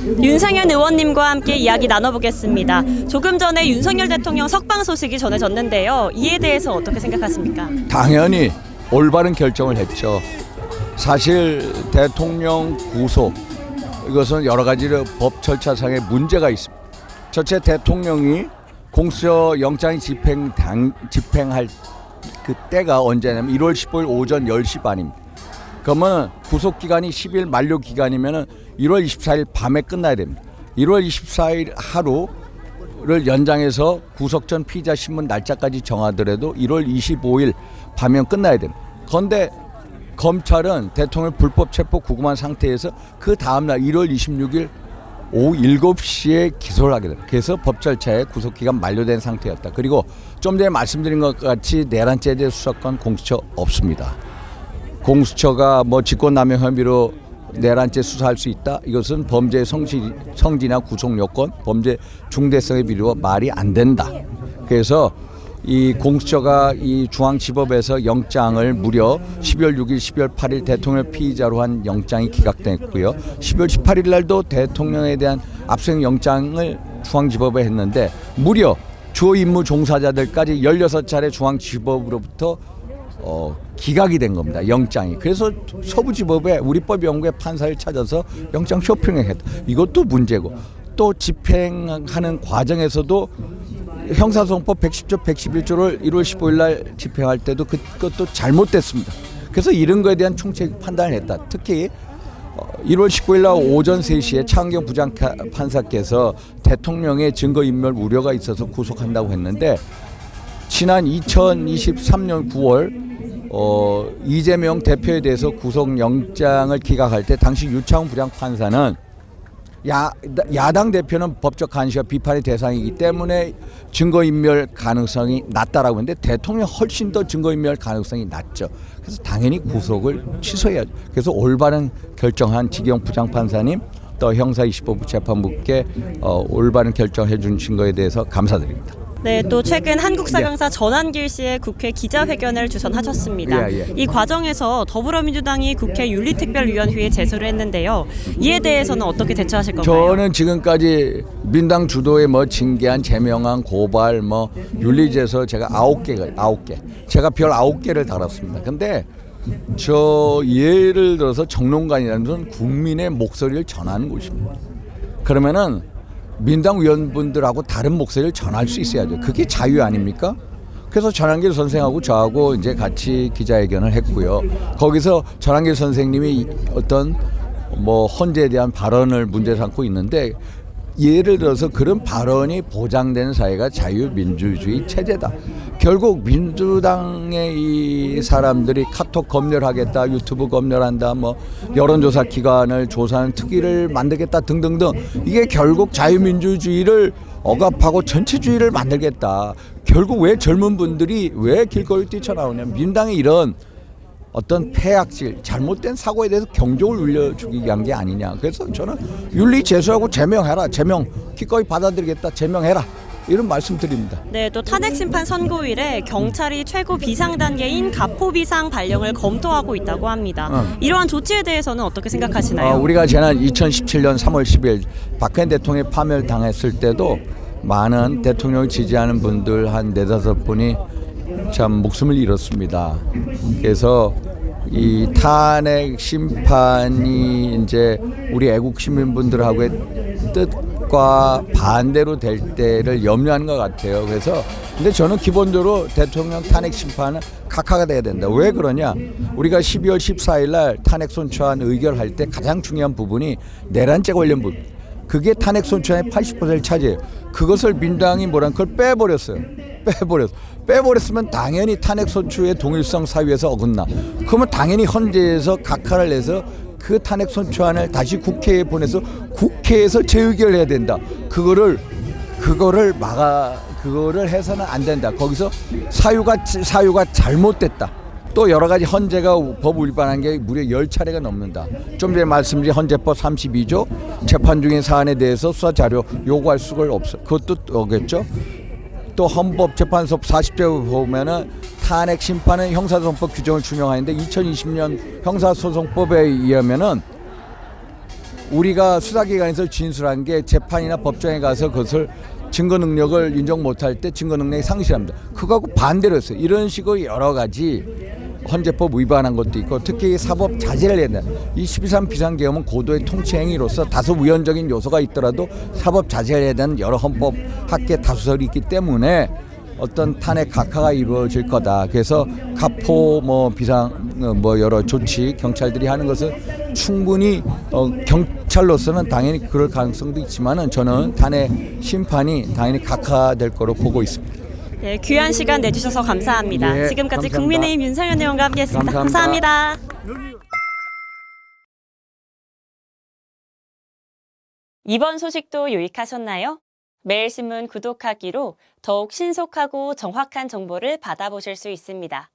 윤상현 의원님과 함께 이야기 나눠보겠습니다. 조금 전에 윤석열 대통령 석방 소식이 전해졌는데요. 이에 대해서 어떻게 생각하십니까? 당연히 올바른 결정을 했죠. 사실 대통령 구속 이것은 여러 가지로 법 절차상의 문제가 있습니다. 첫째, 대통령이 공수처 영장 집행할 그 때가 언제냐면 1월 15일 오전 10시 반입니다. 그러면 구속 기간이 10일 만료 기간이면 1월 24일 밤에 끝나야 됩니다. 1월 24일 하루를 연장해서 구속 전 피의자 신문 날짜까지 정하더라도 1월 25일 밤이면 끝나야 됩니다. 그런데 검찰은 대통령 불법 체포 구금한 상태에서 그 다음날 1월 26일 오후 7시에 기소를 하게 됩니다. 그래서 법 절차에 구속기간 만료된 상태였다. 그리고 좀 전에 말씀드린 것 같이 내란죄대 수사권 공수처 없습니다. 공수처가 뭐 직권남용 혐의로 내란죄 수사할 수 있다? 이것은 범죄 성질이나 구속 요건, 범죄 중대성에 비례해 말이 안 된다. 그래서 이 공수처가 이 중앙지법에서 영장을 무려 12월 6일, 12월 8일 대통령 피의자로 한 영장이 기각됐고요. 12월 18일 날도 대통령에 대한 압수수색 영장을 중앙지법에 했는데 무려 주요 임무 종사자들까지 16차례 중앙지법으로부터 기각이 된 겁니다. 영장이. 그래서 서부지법에 우리법연구회 판사를 찾아서 영장 쇼핑을 했다. 이것도 문제고 또 집행하는 과정에서도 형사소송법 110조 111조를 1월 15일 날 집행할 때도 그것도 잘못됐습니다. 그래서 이런 거에 대한 총책 판단을 했다. 특히 1월 19일 날 오전 3시에 차은경 부장판사께서 대통령의 증거인멸 우려가 있어서 구속한다고 했는데 지난 2023년 9월 이재명 대표에 대해서 구속영장을 기각할 때 당시 유창훈 부장판사는 야당 대표는 법적 간시와 비판의 대상이기 때문에 증거인멸 가능성이 낮다라고 했는데 대통령 훨씬 더 증거인멸 가능성이 낮죠. 그래서 당연히 구속을 취소해야죠. 그래서 올바른 결정한 지경 부장판사님 또 형사 25부 재판부께 올바른 결정해 주신 거에 대해서 감사드립니다. 네, 또 최근 한국사강사 전한길 씨의 국회 기자회견을 주선하셨습니다. 이 과정에서 더불어민주당이 국회 윤리특별위원회에 제소를 했는데요. 이에 대해서는 어떻게 대처하실 건가요? 저는 지금까지 민당 주도의 징계안, 제명안, 고발, 윤리제소 제가 9개. 제가 별 9개를 달았습니다. 근데 저 예를 들어서 정론관이라는 것은 국민의 목소리를 전하는 곳입니다. 그러면은 민당 위원분들하고 다른 목소리를 전할 수 있어야죠. 그게 자유 아닙니까? 그래서 전한길 선생하고 저하고 이제 같이 기자회견을 했고요. 거기서 전한길 선생님이 어떤 헌재에 대한 발언을 문제 삼고 있는데 예를 들어서 그런 발언이 보장되는 사회가 자유민주주의 체제다. 결국 민주당의 이 사람들이 카톡 검열하겠다, 유튜브 검열한다, 여론조사 기관을 조사하는 특위를 만들겠다 등등등 이게 결국 자유민주주의를 억압하고 전체주의를 만들겠다. 결국 왜 젊은 분들이 왜 길거리 뛰쳐나오냐면 민당의 이런 어떤 폐악질, 잘못된 사고에 대해서 경종을 울려주기 위한 게 아니냐. 그래서 저는 윤리 제소하고 제명해라. 제명 기꺼이 받아들이겠다. 제명해라. 이런 말씀드립니다. 네, 또 탄핵심판 선고일에 경찰이 최고 비상 단계인 가포비상 발령을 검토하고 있다고 합니다. 이러한 조치에 대해서는 어떻게 생각하시나요? 우리가 지난 2017년 3월 10일 박근혜 대통령이 파면당했을 때도 많은 대통령을 지지하는 분들 한 4-5분이 참 목숨을 잃었습니다. 그래서 이 탄핵 심판이 이제 우리 애국 시민분들하고의 뜻과 반대로 될 때를 염려하는 것 같아요. 그래서 근데 저는 기본적으로 대통령 탄핵 심판은 각하가 돼야 된다. 왜 그러냐? 우리가 12월 14일 날 탄핵 소추안 의결할 때 가장 중요한 부분이 내란죄 관련 부분. 그게 탄핵 소추안의 80%를 차지해요. 그것을 민당이 그걸 빼버렸어요. 빼버렸으면 당연히 탄핵 소추의 동일성 사유에서 어긋나. 그러면 당연히 헌재에서 각하를 내서 그 탄핵 소추안을 다시 국회에 보내서 국회에서 재의결해야 된다. 그거를 해서는 안 된다. 거기서 사유가 잘못됐다. 또 여러 가지 헌재가 법 위반한 게 무려 10차례가 넘는다. 좀 전에 말씀드린 헌재법 32조 재판 중인 사안에 대해서 수사 자료 요구할 수가 없어. 그것도 오겠죠. 또 헌법재판소 40조 보면은 탄핵 심판은 형사소송법 규정을 준용하는데 2020년 형사소송법에 의하면은 우리가 수사기관에서 진술한 게 재판이나 법정에 가서 그것을 증거 능력을 인정 못할 때 증거 능력이 상실합니다. 그거하고 반대로 했어요. 이런 식으로 여러 가지 헌재법 위반한 것도 있고 특히 사법 자제를 해야 된다. 이 12.3 비상계엄은 고도의 통치 행위로서 다소 우연적인 요소가 있더라도 사법 자제를 해야 되는 여러 헌법 학계 다수설이 있기 때문에 어떤 탄핵 각하가 이루어질 거다. 그래서 가포 여러 조치 경찰들이 하는 것은 충분히 경찰로서는 당연히 그럴 가능성도 있지만은 저는 탄핵 심판이 당연히 각하될 거로 보고 있습니다. 네, 귀한 시간 내주셔서 감사합니다. 예, 지금까지 감사합니다. 국민의힘 윤상현 의원과 함께했습니다. 감사합니다. 감사합니다. 이번 소식도 유익하셨나요? 매일신문 구독하기로 더욱 신속하고 정확한 정보를 받아보실 수 있습니다.